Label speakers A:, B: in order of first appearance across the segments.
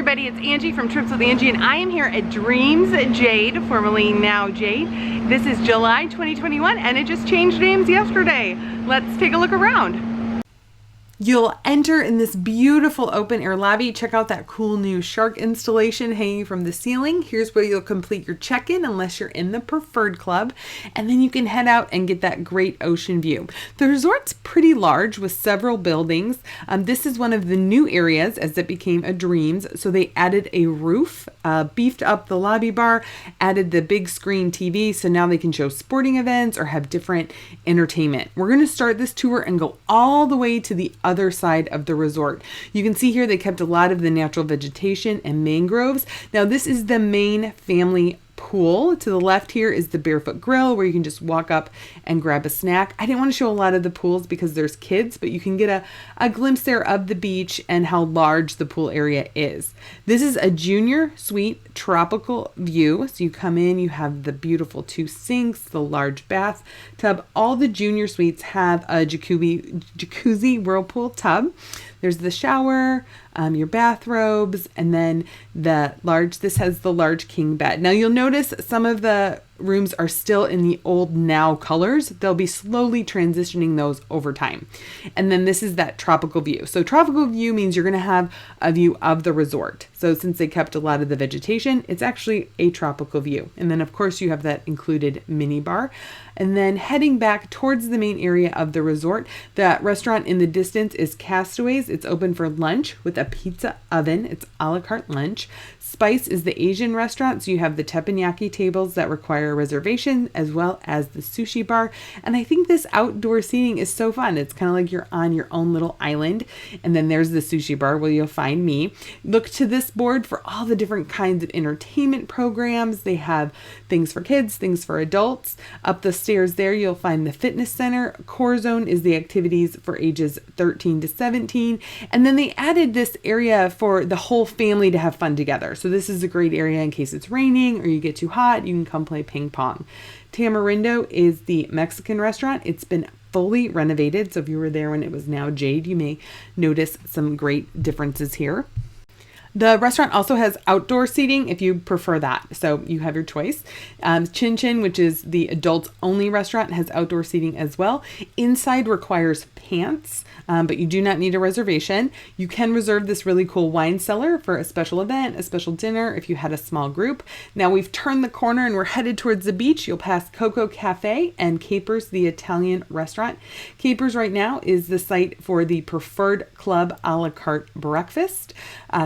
A: everybody, it's Angie from Trips with Angie, and I am here at Dreams Jade, formerly Now Jade. This is July 2021, and it just changed names yesterday. Let's take a look around. You'll enter in this beautiful open air lobby. Check out that cool new shark installation hanging from the ceiling. Here's where you'll complete your check-in unless you're in the preferred club. And then you can head out and get that great ocean view. The resort's pretty large with several buildings. This is one of the new areas as it became a Dreams. So they added a roof, beefed up the lobby bar, added the big screen TV. So now they can show sporting events or have different entertainment. We're going to start this tour and go all the way to the other side of the resort. You can see here they kept a lot of the natural vegetation and mangroves. Now this is the main family pool. To the left here is the Barefoot Grill where you can just walk up and grab a snack. I didn't want to show a lot of the pools because there's kids, but you can get a glimpse there of the beach and how large the pool area is. This is a junior suite tropical view. So you come in, you have the beautiful 2 sinks, the large bathtub. All the junior suites have a jacuzzi whirlpool tub. There's the shower, your bathrobes, and then this has the large king bed. Now you'll notice some of the rooms are still in the old Now colors. They'll be slowly transitioning those over time. And then this is that tropical view. So tropical view means you're going to have a view of the resort. So since they kept a lot of the vegetation, it's actually a tropical view. And then of course you have that included mini bar. And then heading back towards the main area of the resort, that restaurant in the distance is Castaways. It's open for lunch with a pizza oven. It's a la carte lunch. Spice is the Asian restaurant, so you have the teppanyaki tables that require a reservation as well as the sushi bar. And I think this outdoor seating is so fun. It's kind of like you're on your own little island. And then there's the sushi bar where you'll find me. Look to this board for all the different kinds of entertainment programs. They have things for kids, things for adults. Up the stairs there, you'll find the fitness center. Core Zone is the activities for ages 13 to 17. And then they added this area for the whole family to have fun together. So this is a great area in case it's raining or you get too hot, you can come play ping pong. Tamarindo is the Mexican restaurant. It's been fully renovated. So if you were there when it was Now Jade, you may notice some great differences here. The restaurant also has outdoor seating if you prefer that. So you have your choice. Chin Chin, which is the adults only restaurant, has outdoor seating as well. Inside requires pants, but you do not need a reservation. You can reserve this really cool wine cellar for a special event, a special dinner if you had a small group. Now we've turned the corner and we're headed towards the beach. You'll pass Coco Cafe and Capers, the Italian restaurant. Capers right now is the site for the Preferred Club a la carte breakfast.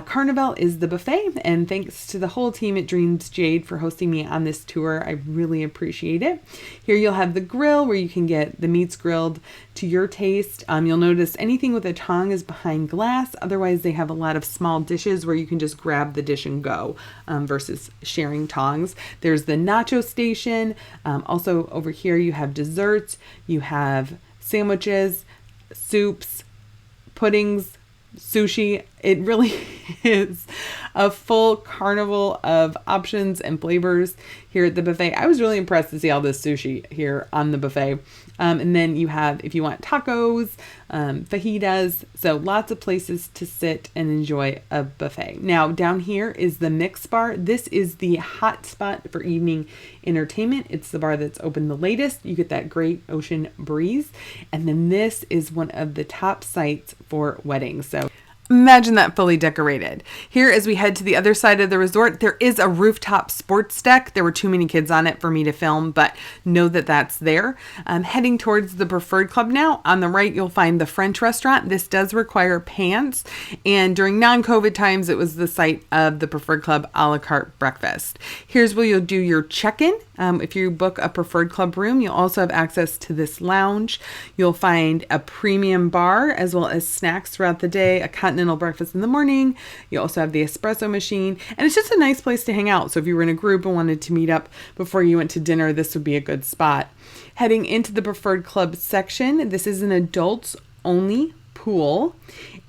A: Carnival is the buffet, and thanks to the whole team at Dreams Jade for hosting me on this tour. I really appreciate it. Here you'll have the grill where you can get the meats grilled to your taste. You'll notice anything with a tongue is behind glass. Otherwise, they have a lot of small dishes where you can just grab the dish and go versus sharing tongs. There's the nacho station. Also over here you have desserts, you have sandwiches, soups, puddings, sushi. It really is a full carnival of options and flavors here at the buffet. I was really impressed to see all this sushi here on the buffet. And then you have, if you want tacos, fajitas, so lots of places to sit and enjoy a buffet. Now down here is the Mix Bar. This is the hot spot for evening entertainment. It's the bar that's open the latest. You get that great ocean breeze. And then this is one of the top sites for weddings. So imagine that fully decorated. Here, as we head to the other side of the resort, there is a rooftop sports deck. There were too many kids on it for me to film, but know that that's there. Heading towards the Preferred Club now. On the right, you'll find the French restaurant. This does require pants, and during non-COVID times, it was the site of the Preferred Club a la carte breakfast. Here's where you'll do your check-in. If you book a Preferred Club room, you'll also have access to this lounge. You'll find a premium bar as well as snacks throughout the day, a continental breakfast in the morning. You also have the espresso machine, and it's just a nice place to hang out. So if you were in a group and wanted to meet up before you went to dinner, this would be a good spot. Heading into the Preferred Club section, this is an adults only pool,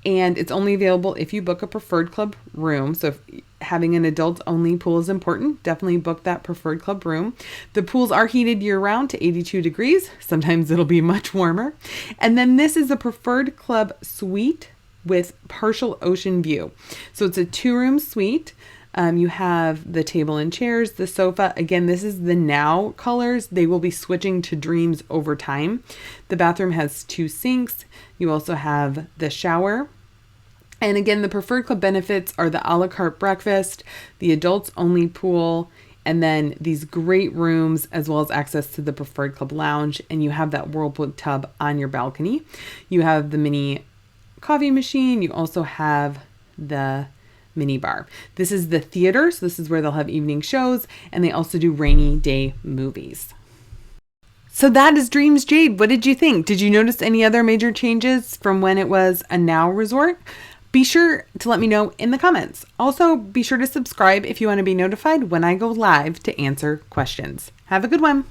A: and it's only available if you book a Preferred Club room. So if having an adults only pool is important, definitely book that Preferred Club room. The pools are heated year round to 82 degrees. Sometimes it'll be much warmer. And then this is a Preferred Club suite with partial ocean view. So it's a 2-room suite. You have the table and chairs, the sofa. Again, this is the Now colors. They will be switching to Dreams over time. The bathroom has 2 sinks. You also have the shower. And again, the Preferred Club benefits are the a la carte breakfast, the adults only pool, and then these great rooms, as well as access to the Preferred Club lounge. And you have that whirlpool tub on your balcony. You have the mini coffee machine. You also have the mini bar. This is the theater, so this is where they'll have evening shows, and they also do rainy day movies. So that is Dreams Jade. What did you think? Did you notice any other major changes from when it was a Now resort? Be sure to let me know in the comments. Also, be sure to subscribe if you want to be notified when I go live to answer questions. Have a good one.